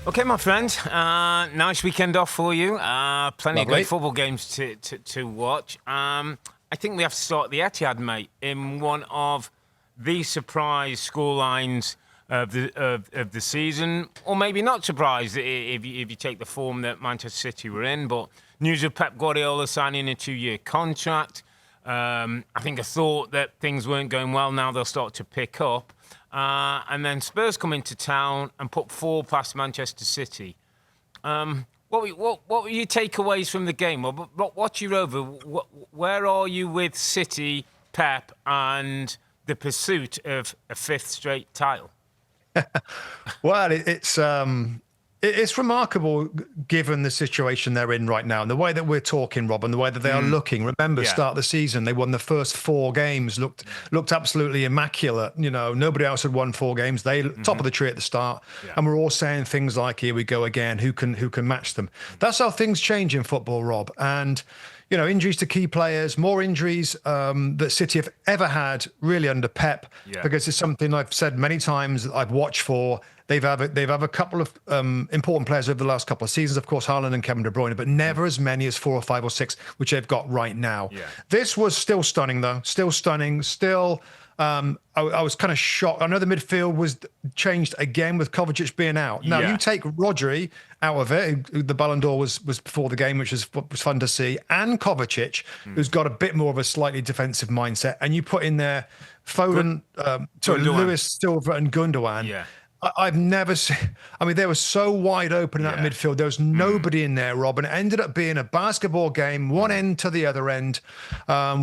Okay, my friend. Nice weekend off for you. Plenty of great football games to watch. I think we have to start the Etihad, mate, in one of the surprise scorelines of the season, or maybe not surprised if you take the form that Manchester City were in. But news of Pep Guardiola signing a 2-year contract. I think I thought that things weren't going well. Now they'll start to pick up. And then Spurs come into town and put 4 past Manchester City. What were your takeaways from the game? What's your over? Where are you with City, Pep, and the pursuit of a 5th straight title? Well, it's remarkable given the situation they're in right now and the way that we're talking, Rob, and the way that they are looking. Remember, start of the season, they won the first 4 games, looked absolutely immaculate. You know, nobody else had won 4 games. They top of the tree at the start, and we're all saying things like, "Here we go again. Who can match them?" That's how things change in football, Rob. And you know, injuries to key players, more injuries that City have ever had, really under Pep, because it's something I've said many times that I've watched for. They've had a couple of important players over the last couple of seasons, of course, Haaland and Kevin De Bruyne, but never as many as 4 or 5 or 6, which they've got right now. Yeah. This was still stunning, though. Still stunning. Still, I was kind of shocked. I know the midfield was changed again with Kovacic being out. Now, you take Rodri out of it, the Ballon d'Or was before the game, which was fun to see, and Kovacic, who's got a bit more of a slightly defensive mindset, and you put in there Foden, Lewis, Silva, and Gundogan. Yeah. I've never seen. I mean, they were so wide open in that midfield. There was nobody in there, Rob, and it ended up being a basketball game, one end to the other end,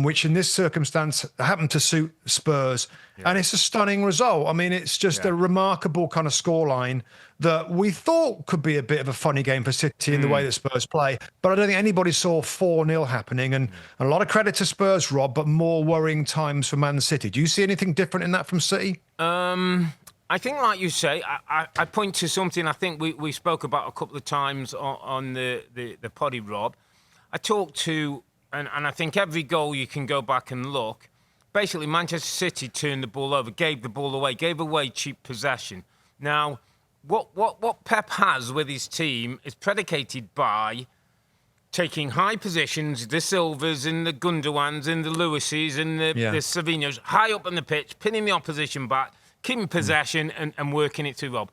which in this circumstance happened to suit Spurs. And it's a stunning result. I mean, it's just a remarkable kind of scoreline that we thought could be a bit of a funny game for City in the way that Spurs play. But I don't think anybody saw 4-0 happening. And a lot of credit to Spurs, Rob, but more worrying times for Man City. Do you see anything different in that from City? I think, like you say, I point to something I think we spoke about a couple of times on the poddy, Rob. I talked to, and I think every goal you can go back and look, basically Manchester City turned the ball over, gave the ball away, gave away cheap possession. Now, what Pep has with his team is predicated by taking high positions, the Silvers and the Gundowans and the Lewises and the Savinhos, high up on the pitch, pinning the opposition back, keeping possession and working it through, Rob.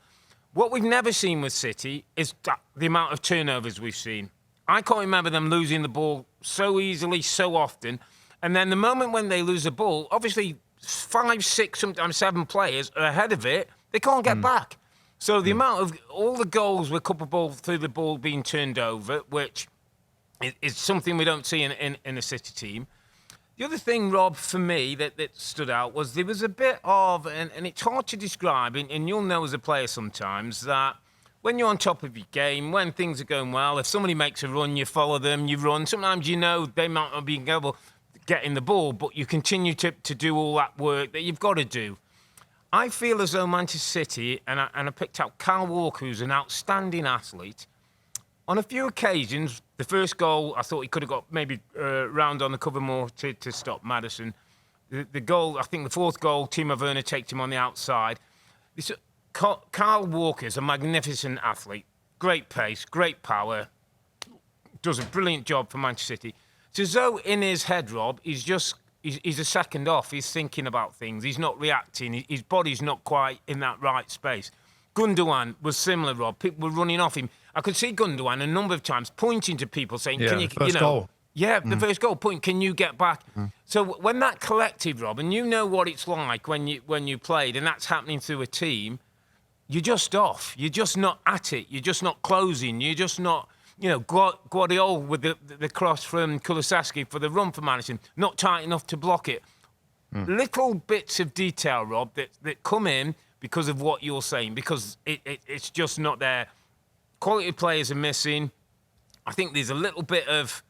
What we've never seen with City is the amount of turnovers we've seen. I can't remember them losing the ball so easily, so often. And then the moment when they lose the ball, obviously 5, 6, sometimes 7 players are ahead of it. They can't get back. So the amount of all the goals were coupled through the ball being turned over, which is something we don't see in a City team. The other thing, Rob, for me, that stood out was there was a bit of, and it's hard to describe, and you'll know as a player sometimes, that when you're on top of your game, when things are going well, if somebody makes a run, you follow them, you run. Sometimes you know they might not be able to get in the ball, but you continue to do all that work that you've got to do. I feel as though Manchester City, and I picked out Kyle Walker, who's an outstanding athlete. On a few occasions, the first goal, I thought he could have got maybe round on the cover more to stop Maddison. The goal, I think the 4th goal, Timo Werner takes him on the outside. Kyle Walker's a magnificent athlete. Great pace, great power. Does a brilliant job for Manchester City. It's as though in his head, Rob, he's a second off. He's thinking about things. He's not reacting. His body's not quite in that right space. Gundogan was similar, Rob. People were running off him. I could see Gundogan a number of times pointing to people saying, "Can you, first goal. Yeah, the first goal, point, can you get back?" So when that collective, Rob, and you know what it's like when you played, and that's happening through a team, you're just off. You're just not at it. You're just not closing. You're just not, Guardiola with the cross from Kulusevski for the run for Maddison, not tight enough to block it. Little bits of detail, Rob, that come in because of what you're saying, because it's just not there. Quality players are missing. I think there's a little bit of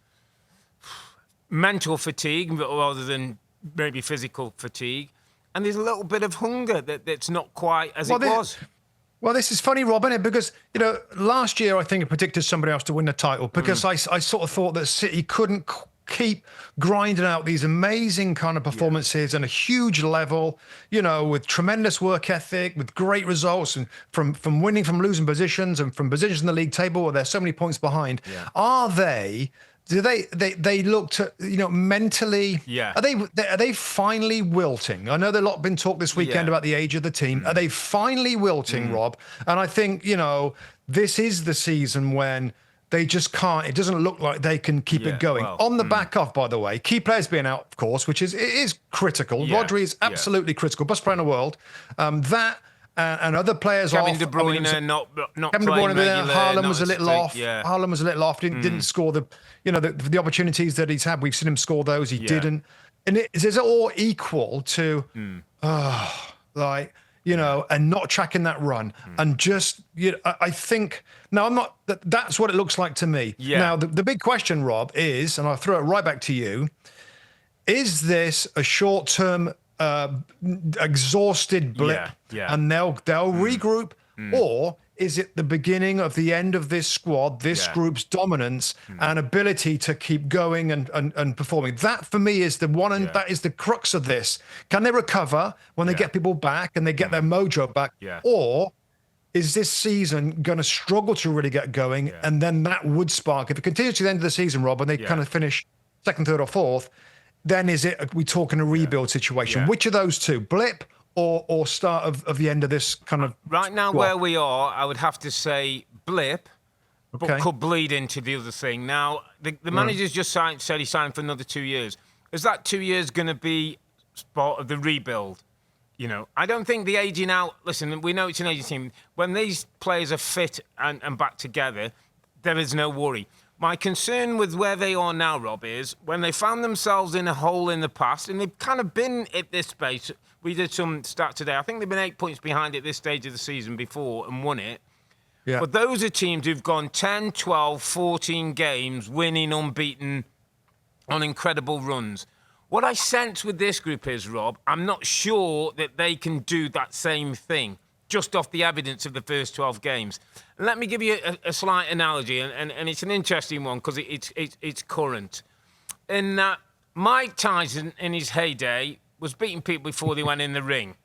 mental fatigue rather than maybe physical fatigue. And there's a little bit of hunger that's not quite as it was. Well, this is funny, Rob, isn't it? Because, last year I think I predicted somebody else to win the title because I sort of thought that City couldn't keep grinding out these amazing kind of performances and a huge level, with tremendous work ethic, with great results, and from winning from losing positions and from positions in the league table where they're so many points behind. Do they look to, mentally? Yeah. Are they finally wilting? I know there's a lot been talk this weekend about the age of the team. Are they finally wilting, Rob? And I think, this is the season when they just can't. It doesn't look like they can keep it going. On the back of, by the way, key players being out, of course, which is critical. Rodri is absolutely critical. Best player in the world. And other players Kevin off. De Bruyne not Kevin De playing Bruyne, regular. Haaland was a little off. Haaland was a little off. Didn't score the opportunities that he's had. We've seen him score those. He didn't. And is it all equal to, and not tracking that run and just, I think. Now, I'm not. That's what it looks like to me. Yeah. Now, the big question, Rob, is, and I'll throw it right back to you. Is this a short-term? Exhausted blip, and they'll regroup, or is it the beginning of the end of this squad, this group's dominance and ability to keep going and performing? That for me is the one, and that is the crux of this. Can they recover when they get people back and they get their mojo back, or is this season going to struggle to really get going? And then that would spark, if it continues to the end of the season, Rob, and they kind of finish second, third, or fourth. Then are we talking a rebuild situation? Which of those two, blip or start of the end of this kind of right now squad? Where we are, I would have to say blip, but could bleed into the other thing. Now, the manager's just said he signed for another 2 years. Is that 2 years going to be part of the rebuild? I don't think the aging out, listen, we know it's an aging team. When these players are fit and back together, there is no worry. My concern with where they are now, Rob, is when they found themselves in a hole in the past, and they've kind of been at this space. We did some stats today. I think they've been 8 points behind at this stage of the season before and won it. Yeah. But those are teams who've gone 10, 12, 14 games, winning unbeaten on incredible runs. What I sense with this group is, Rob, I'm not sure that they can do that same thing just off the evidence of the first 12 games. Let me give you a slight analogy, and it's an interesting one because it's current. In that Mike Tyson, in his heyday, was beating people before they went in the ring.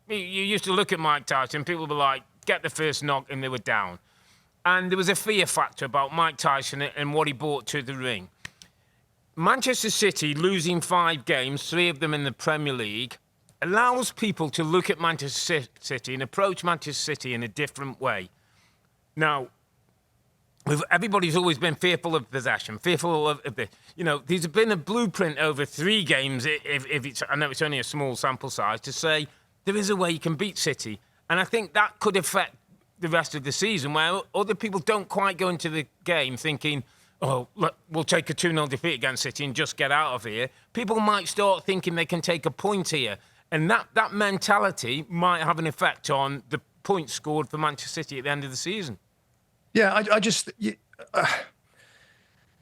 You used to look at Mike Tyson, people were like, get the first knock, and they were down. And there was a fear factor about Mike Tyson and what he brought to the ring. Manchester City losing 5 games, 3 of them in the Premier League, allows people to look at Manchester City and approach Manchester City in a different way. Now, everybody's always been fearful of possession, fearful of the, there's been a blueprint over 3 games, if it's, I know it's only a small sample size, to say there is a way you can beat City. And I think that could affect the rest of the season, where other people don't quite go into the game thinking, oh, look, we'll take a 2-0 defeat against City and just get out of here. People might start thinking they can take a point here. And that mentality might have an effect on the points scored for Manchester City at the end of the season. Yeah,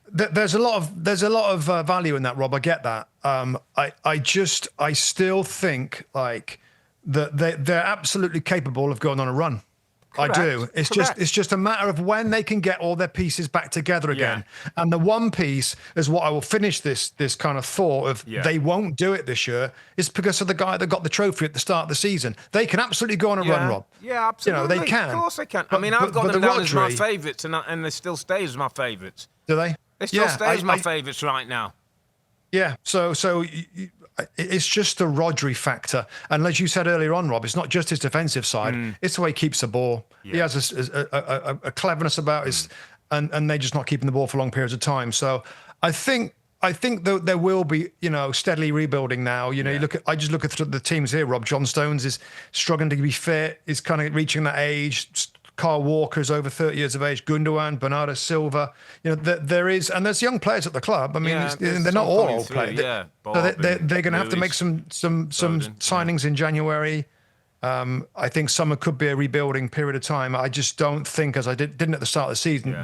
there's a lot of value in that, Rob. I get that. I still think like that they're absolutely capable of going on a run. Correct. I do. It's just a matter of when they can get all their pieces back together again. Yeah. And the one piece is what I will finish this kind of thought of they won't do it this year is because of the guy that got the trophy at the start of the season. They can absolutely go on a run, Rob. Yeah, absolutely. They can. Of course they can. I've got them down as my favourites and they still stay as my favourites. Do they? They still stay as my favourites right now. Yeah. So it's just the Rodri factor. And as you said earlier on, Rob, it's not just his defensive side. It's the way he keeps the ball. Yeah. He has a cleverness about his, and they're just not keeping the ball for long periods of time. So I think that there will be, steadily rebuilding now. I just look at the teams here, Rob. John Stones is struggling to be fit. He's kind of reaching that age. Kyle Walker's over 30 years of age. Gundogan, Bernardo Silva. There is, and there's young players at the club. I mean, they're not all old players. So they're going to have to make some signings in January. I think summer could be a rebuilding period of time. I just don't think, as I didn't at the start of the season,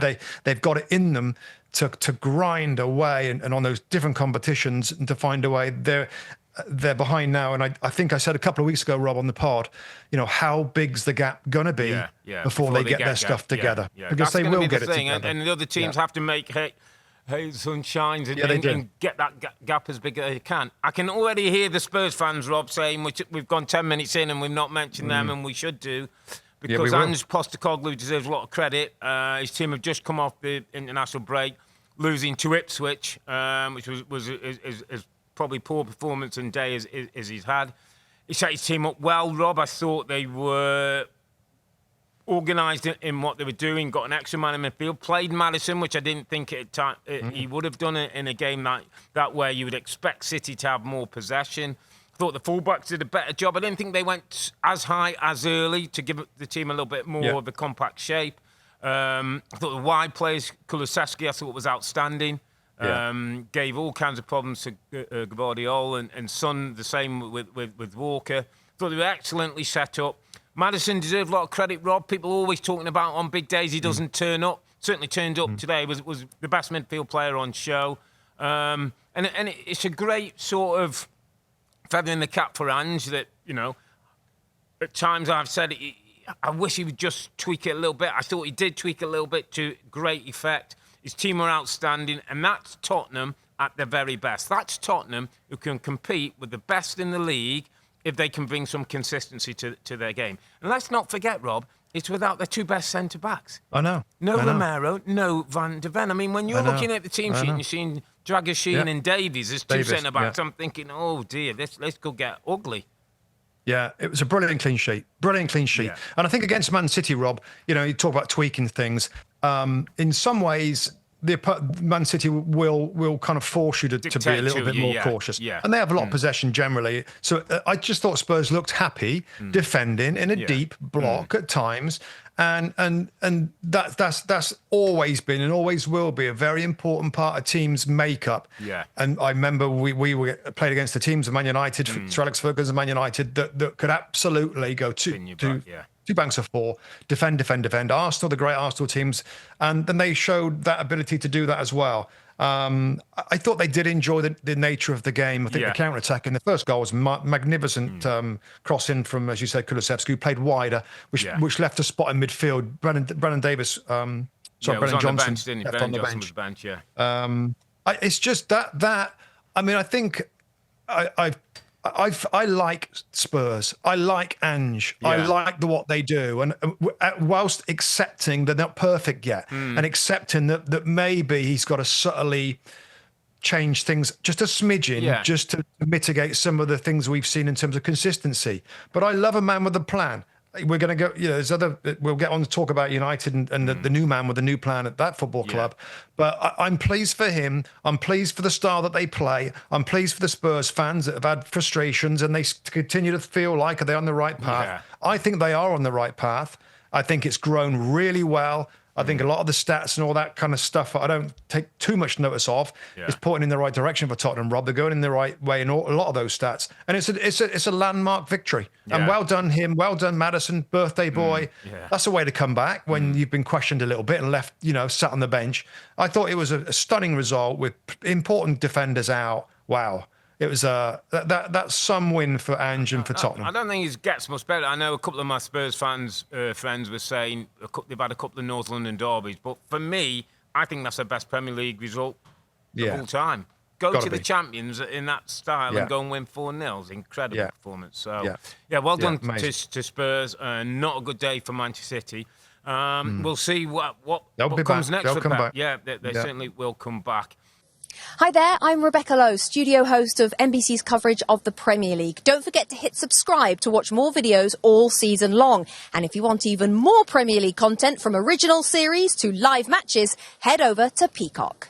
they've got it in them to grind away and on those different competitions and to find a way. They're behind now, and I think I said a couple of weeks ago, Rob, on the pod, how big's the gap going to be before they get their stuff together? Yeah. Because That's they will be get the it thing. together. And the other teams have to make the sun shines and, they do. and get that gap as big as they can. I can already hear the Spurs fans, Rob, saying we've gone 10 minutes in and we've not mentioned them, and we should do. Because Ange Postecoglou deserves a lot of credit. His team have just come off the international break, losing to Ipswich, which was as probably poor performance and day as he's had. He set his team up well, Rob. I thought they were organised in what they were doing, got an extra man in midfield, played Maddison, which I didn't think he would have done in a game that way. You would expect City to have more possession. I thought the fullbacks did a better job. I didn't think they went as high as early to give the team a little bit more of a compact shape. I thought the wide players, Kulusevski, I thought was outstanding. Gave all kinds of problems to Gvardiol and Son, the same with Walker. Thought they were excellently set up. Maddison deserved a lot of credit, Rob. People are always talking about on big days he doesn't turn up. Certainly turned up today, was the best midfield player on show. And it's a great sort of feather in the cap for Ange that, at times I've said I wish he would just tweak it a little bit. I thought he did tweak it a little bit to great effect. His team are outstanding, and that's Tottenham at their very best. That's Tottenham who can compete with the best in the league if they can bring some consistency to their game. And let's not forget, Rob, it's without their two best centre-backs. I know. No Romero, no Van de Ven. I mean, when you're looking at the team sheet and you're seeing Dragoshin and Davies as two centre-backs, I'm thinking, oh, dear, let's go get ugly. Yeah, it was a brilliant clean sheet. Yeah. And I think against Man City, Rob, you talk about tweaking things. In some ways, Man City will kind of force you to be a little bit more cautious. Yeah. And they have a lot of possession generally. So I just thought Spurs looked happy defending in a deep block at times. And that's always been and always will be a very important part of teams' makeup. Yeah. And I remember we were played against the teams of Man United, Sir Alex Ferguson's Man United, that could absolutely go two banks of four, defend. Arsenal, the great Arsenal teams, and then they showed that ability to do that as well. I thought they did enjoy the nature of the game. I think the counter-attack in the first goal was magnificent crossing from, as you said, Kulusevski, who played wider, which left a spot in midfield. Brennan Davis, Brennan Johnson left on the bench. It's just that. I mean, I think I like Spurs. I like Ange. I like what they do. And whilst accepting they're not perfect yet and accepting that maybe he's got to subtly change things just a smidgen just to mitigate some of the things we've seen in terms of consistency. But I love a man with a plan. We're going to go, we'll get on to talk about United and the new man with the new plan at that football club. But I'm pleased for him. I'm pleased for the style that they play. I'm pleased for the Spurs fans that have had frustrations and they continue to feel like they're on the right path. Yeah. I think they are on the right path. I think it's grown really well. I think a lot of the stats and all that kind of stuff I don't take too much notice of is pointing in the right direction for Tottenham, Rob. They're going in the right way in a lot of those stats. And it's a landmark victory. Yeah. And well done him, well done Maddison, birthday boy. That's a way to come back when you've been questioned a little bit and left, sat on the bench. I thought it was a stunning result with important defenders out. Wow. It was that's some win for Ange and for Tottenham. I don't think it gets much better. I know a couple of my Spurs friends were saying they've had a couple of North London derbies, but for me, I think that's the best Premier League result of all time. Go to the champions in that style and go and win 4-0. It's incredible performance. So, well done to Spurs. Not a good day for Manchester City. We'll see what comes next. They'll come back. Yeah, they certainly will come back. Hi there, I'm Rebecca Lowe, studio host of NBC's coverage of the Premier League. Don't forget to hit subscribe to watch more videos all season long. And if you want even more Premier League content, from original series to live matches, head over to Peacock.